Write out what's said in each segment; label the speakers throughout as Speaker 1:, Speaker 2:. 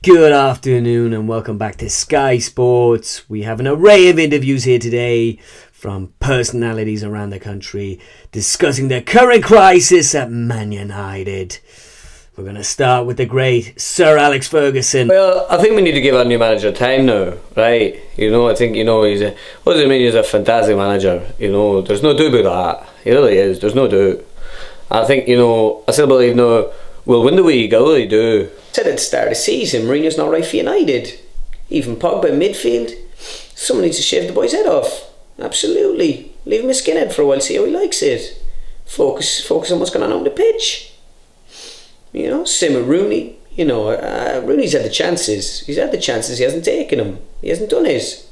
Speaker 1: Good afternoon and welcome back to Sky Sports. We have an array of interviews here today from personalities around the country discussing the current crisis at Man United. We're going to start with the great Sir Alex Ferguson.
Speaker 2: Well, I think we need to give our new manager time now, right? I think, he's a fantastic manager. There's no doubt about that. He really is. There's no doubt. I think, I still believe, we'll win the league. I really do. I said at the start of the season, Mourinho's not right for United. Even Pogba in midfield. Someone needs to shave the boy's head off. Absolutely. Leave him a skinhead for a while, see how he likes it. Focus on what's going on the pitch. Same with Rooney. Rooney's had the chances. He's had the chances, he hasn't taken them. He hasn't done his.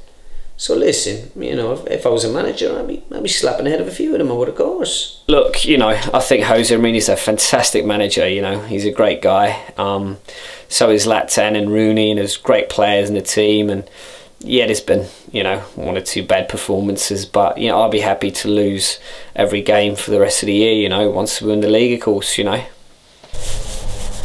Speaker 2: So listen, if I was a manager, I'd be slapping the head of a few of them, I would, of course. Look, I think Jose Mourinho's a fantastic manager. He's a great guy. So is Zlatan and Rooney, and there's great players in the team. And yeah, there's been, one or two bad performances, but I'll be happy to lose every game for the rest of the year. Once we win the league, of course.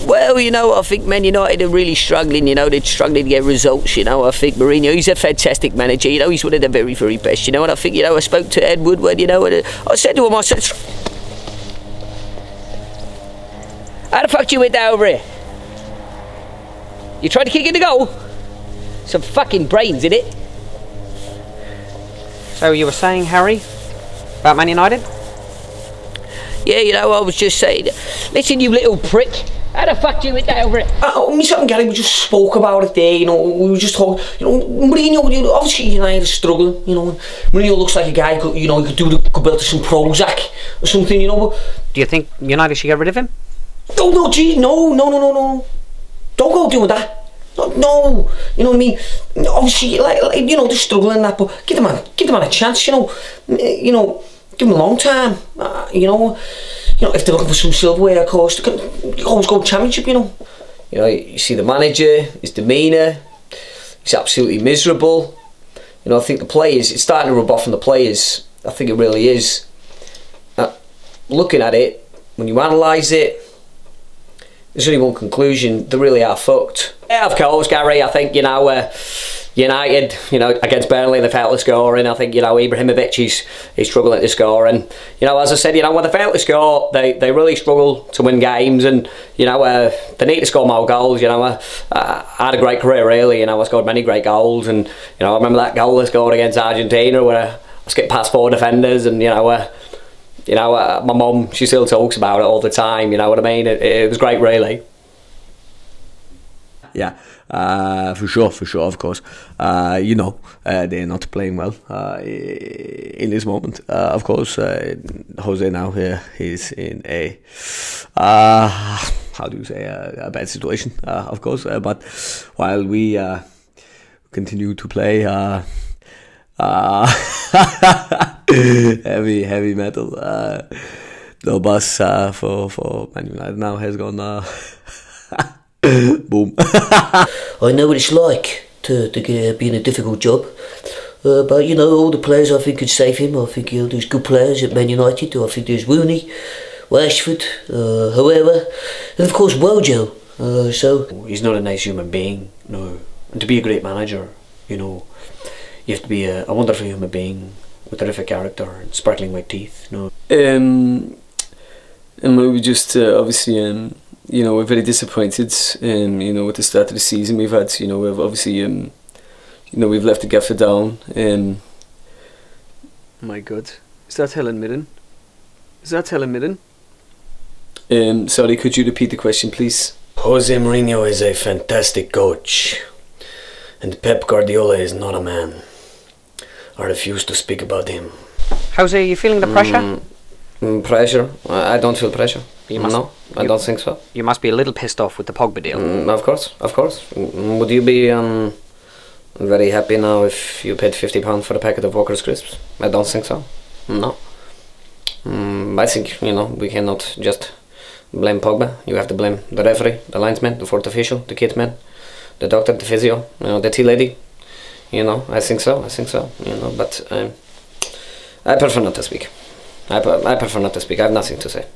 Speaker 3: Well, I think Man United are really struggling, they're struggling to get results, I think Mourinho, he's a fantastic manager, he's one of the very, very best, and I think, I spoke to Ed Woodward, and I said to him, how the fuck do you went that over here? You tried to kick in the goal? Some fucking brains in it.
Speaker 4: So you were saying, Harry, about Man United?
Speaker 3: Yeah, I was just saying, listen, you little prick. How the fuck do you went that over it?
Speaker 2: Myself and Gary, we just spoke about it there, we were just talking, Mourinho, obviously United is struggling, Mourinho looks like a guy, he could build some Prozac or something, but...
Speaker 4: Do you think United should get rid of him?
Speaker 2: No, gee, no. Don't go doing that. No, you know what I mean? Obviously, like they're struggling and that, but give the man a chance, give him a long time, if they're looking for some silverware, of course, they can always go championship, You see the manager, his demeanour, he's absolutely miserable. I think the players, it's starting to rub off on the players. I think it really is. Looking at it, when you analyse it, there's only one conclusion: they really are fucked. Yeah, of course, Gary. I think United, against Burnley, they failed to score, and I think Ibrahimovic he's struggling to score, and as I said, when they fail to score, they really struggle to win games, and they need to score more goals. I had a great career, really. I scored many great goals, and I remember that goal I scored against Argentina where I skipped past 4 defenders, and my mum, she still talks about it all the time. You know what I mean? It was great, really.
Speaker 1: Yeah, for sure, of course. They're not playing well in this moment. Of course, Jose now here, he's in a, how do you say, a bad situation, of course. But while we continue to play heavy metal, the bus for Man United now has gone... Boom.
Speaker 3: I know what it's like to be in a difficult job, but all the players I think could save him. I think there's good players at Man United. I think there's Rooney, Rashford, whoever, and of course Wojo. So
Speaker 2: he's not a nice human being, no. And to be a great manager, you have to be a wonderful human being with terrific character and sparkling white teeth, no. And we just obviously we're very disappointed, with the start of the season we've had. We've obviously, we've left the gaffer down.
Speaker 5: My God, is that Helen Mirren?
Speaker 2: Sorry, could you repeat the question, please? Jose Mourinho is a fantastic coach, and Pep Guardiola is not a man. I refuse to speak about him.
Speaker 4: Jose, are you feeling the pressure?
Speaker 2: Pressure? I don't feel pressure. No, I don't think so.
Speaker 4: You must be a little pissed off with the Pogba deal.
Speaker 2: Of course. Would you be very happy now if you paid £50 for a packet of Walker's crisps? I don't think so. No. I think, we cannot just blame Pogba. You have to blame the referee, the linesman, the fourth official, the kit man, the doctor, the physio, the tea lady. I think so. But I prefer not to speak. I prefer not to speak. I have nothing to say.